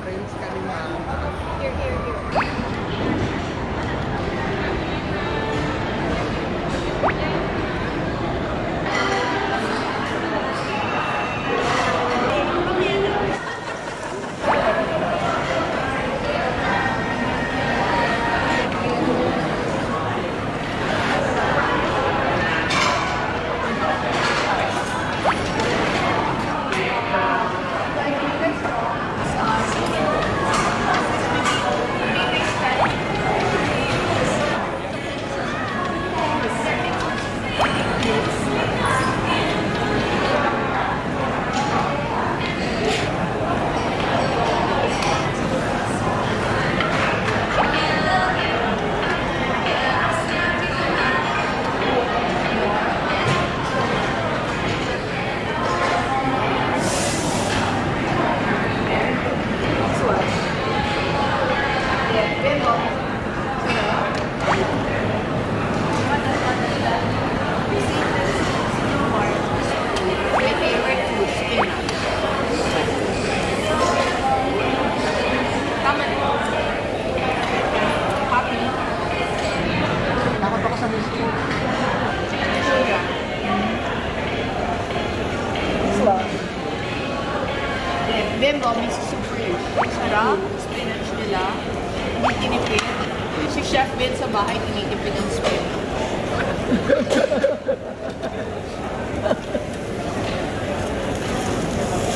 Prince kanina. Here, here, here. Bimbo, Mrs. Supreme. Sarap, spinach nila. Hindi tinipid. Si Chef Ben sa bahay, tinitipid ang spinach.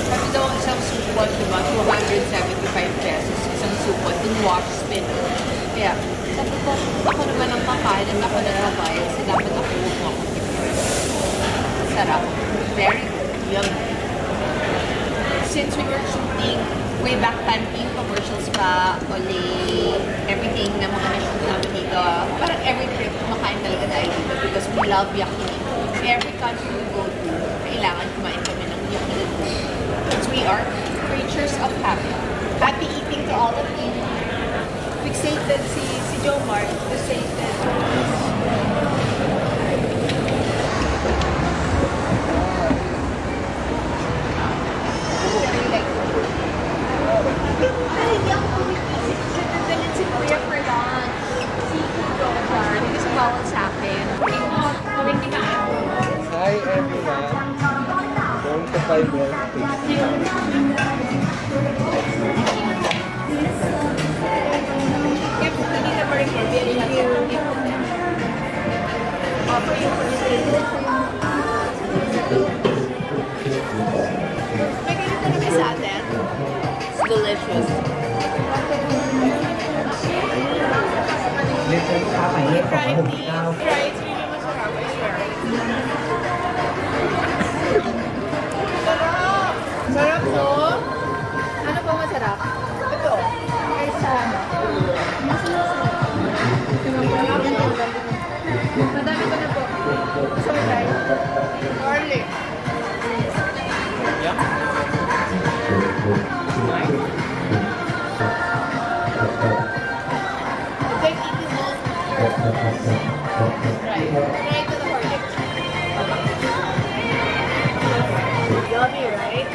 Sabi daw ang isang supot, diba? 275 pesos. Isang supot, yung wash spinach. Kaya, sabi ko, ako naman ang kakain at ako na nabayad. So, dapat ako mo. Sarap. Very yummy. Since we were shooting way back Panting commercials pa, Olay, everything na mga na-shoot namin dito, parang every trip kumakain talaga tayo dito because we love yakiniku. Every country we go to, kailangan kumain kami ng yakiniku. Because we are creatures of habit. Happy eating to all of you. Fixated si Jomar, fixated. Hi everyone. Going to buy more It's delicious. Try it, it's really masarap, I swear. Sarap! Sarap to? Ano pa masarap? Ito. Ay, sana. Madami ko na po. Gusto mo try? Garlic. Yeah. Take eating both. Try. Try to the garlic. Yummy, right?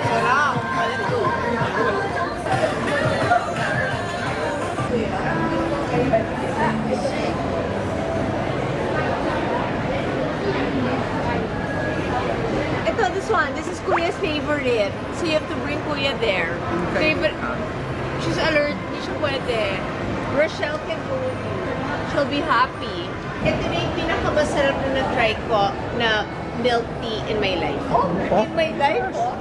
Sarap. Let's go. Ito, this one. This is Kuya's favorite. So you have to bring Kuya there. Favorite. She's alert. Hindi siya pwede. Rochelle can go with you. She'll be happy. Ito na yung pinakamasarap na na-try ko na milk tea in my life. Oh, in my life, oh.